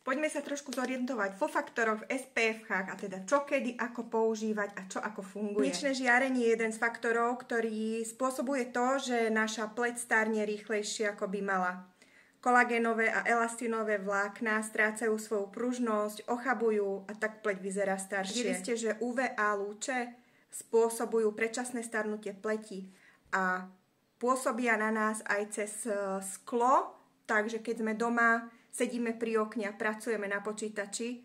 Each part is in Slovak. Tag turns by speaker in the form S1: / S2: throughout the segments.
S1: Poďme sa trošku zorientovať vo faktoroch, v SPF-kách a teda čo kedy, ako používať a čo ako funguje. Slnečné žiarenie je jeden z faktorov, ktorý spôsobuje to, že naša pleť starne rýchlejšie ako by mala. Kolagénové a elastinové vlákna strácajú svoju pružnosť, ochabujú a tak pleť vyzerá staršie. Videli ste, že UVA lúče spôsobujú predčasné starnutie pleti a pôsobia na nás aj cez sklo, takže keď sme doma, sedíme pri okne a pracujeme na počítači,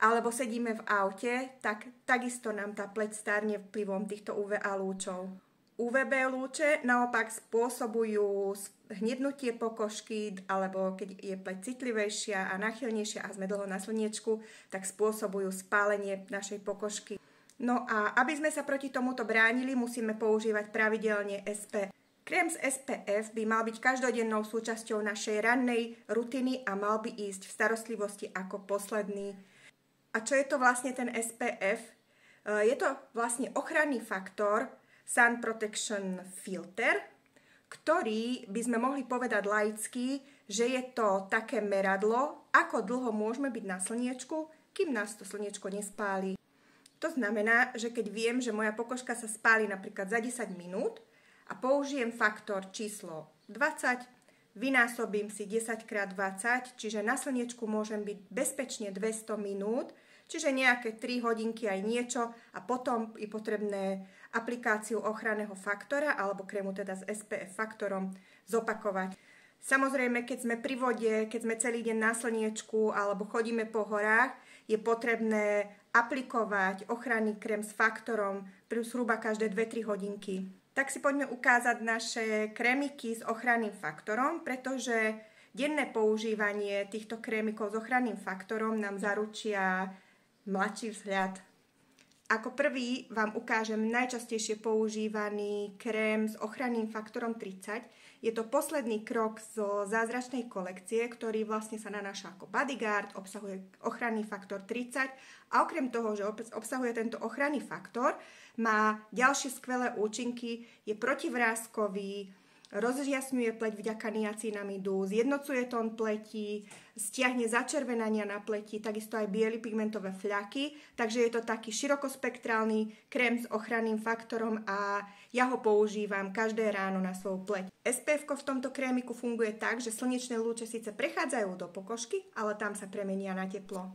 S1: alebo sedíme v aute, tak takisto nám tá pleť starne vplyvom týchto UVA lúčov. UVB lúče naopak spôsobujú hnednutie pokožky, alebo keď je pleť citlivejšia a náchylnejšia a sme dlho na slniečku, tak spôsobujú spálenie našej pokožky. No a aby sme sa proti tomuto bránili, musíme používať pravidelne SPF. Krém z SPF by mal byť každodennou súčasťou našej rannej rutiny a mal by ísť v starostlivosti ako posledný. A čo je to vlastne ten SPF? Je to vlastne ochranný faktor Sun Protection Filter, ktorý by sme mohli povedať laicky, že je to také meradlo, ako dlho môžeme byť na slniečku, kým nás to slniečko nespáli. To znamená, že keď viem, že moja pokožka sa spáli napríklad za 10 minút, a použijem faktor číslo 20, vynásobím si 10x20, čiže na slniečku môžem byť bezpečne 200 minút, čiže nejaké 3 hodinky aj niečo a potom je potrebné aplikáciu ochranného faktora alebo krému teda s SPF faktorom zopakovať. Samozrejme, keď sme pri vode, keď sme celý deň na slniečku alebo chodíme po horách, je potrebné aplikovať ochranný krém s faktorom zhruba každé 2-3 hodinky. Tak si poďme ukázať naše krémiky s ochranným faktorom, pretože denné používanie týchto krémikov s ochranným faktorom nám zaručia mladší vzhľad. Ako prvý vám ukážem najčastejšie používaný krém s ochranným faktorom 30. Je to posledný krok zo zázračnej kolekcie, ktorý vlastne sa nanáša ako bodyguard, obsahuje ochranný faktor 30 a okrem toho, že obsahuje tento ochranný faktor, má ďalšie skvelé účinky, je protivráskový, rozjasňuje pleť vďaka niacinamidu, zjednocuje tón pleti, stiahne začervenania na pleti, takisto aj biely pigmentové fľaky, takže je to taký širokospektrálny krém s ochranným faktorom a ja ho používam každé ráno na svoju pleť. SPF-ko v tomto krémiku funguje tak, že slnečné lúče síce prechádzajú do pokožky, ale tam sa premenia na teplo.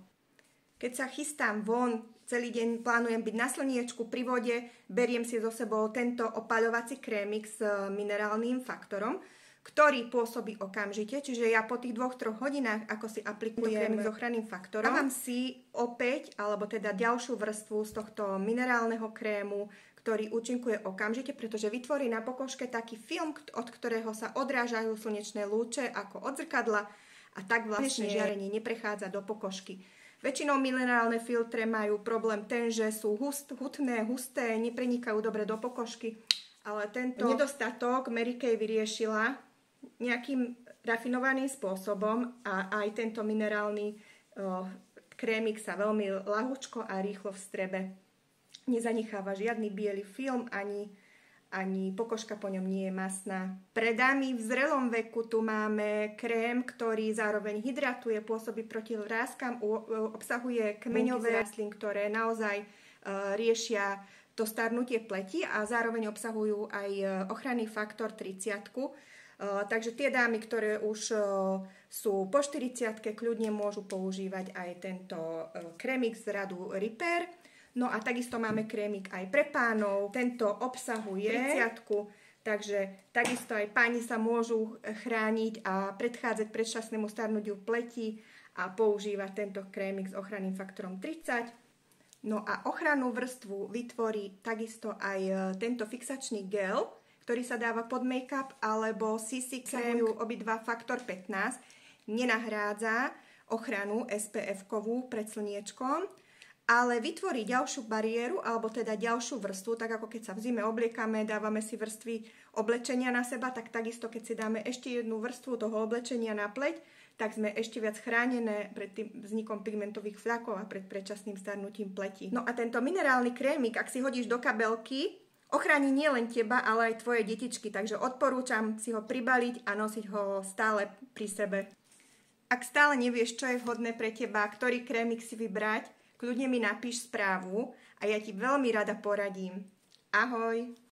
S1: Keď sa chystám von, celý deň plánujem byť na slniečku, pri vode, beriem si so sebou tento opaľovací krémik s minerálnym faktorom, ktorý pôsobí okamžite, čiže ja po tých 2-3 hodinách, ako si aplikujem krémik s ochranným faktorom, dávam si opäť, alebo teda ďalšiu vrstvu z tohto minerálneho krému, ktorý účinkuje okamžite, pretože vytvorí na pokožke taký film, od ktorého sa odrážajú slnečné lúče ako od zrkadla a tak vlastne žiarenie neprechádza do pokožky. Väčšinou minerálne filtre majú problém ten, že sú hutné, husté, neprenikajú dobre do pokožky, ale tento nedostatok Mary Kay vyriešila nejakým rafinovaným spôsobom a aj tento minerálny krémik sa veľmi ľahúčko a rýchlo vstrebe. Nezanecháva žiadny biely film, ani pokožka po ňom nie je masná. Pre dámy v zrelom veku tu máme krém, ktorý zároveň hydratuje, pôsobí proti vráskam, obsahuje kmeňové rastliny, ktoré naozaj riešia to starnutie pleti a zároveň obsahujú aj ochranný faktor 30. Takže tie dámy, ktoré už sú po 40-ke, kľudne môžu používať aj tento krémik z radu Repair. No a takisto máme krémik aj pre pánov, tento obsahuje 30, takže takisto aj páni sa môžu chrániť a predchádzať predčasnému starnutiu pleti a používať tento krémik s ochranným faktorom 30. No a ochrannú vrstvu vytvorí takisto aj tento fixačný gel, ktorý sa dáva pod make-up, alebo CC krém, obidva faktor 15, nenahrádza ochranu SPF-kovú pred slniečkom, ale vytvorí ďalšiu bariéru, alebo teda ďalšiu vrstvu, tak ako keď sa v zime obliekame, dávame si vrstvy oblečenia na seba, tak takisto keď si dáme ešte jednu vrstvu toho oblečenia na pleť, tak sme ešte viac chránené pred tým vznikom pigmentových fľakov a pred predčasným starnutím pleti. No a tento minerálny krémik, ak si hodíš do kabelky, ochráni nielen teba, ale aj tvoje detičky, takže odporúčam si ho pribaliť a nosiť ho stále pri sebe. Ak stále nevieš, čo je vhodné pre teba, ktorý krémik si vybrať, kľudne mi napíš správu a ja ti veľmi rada poradím. Ahoj!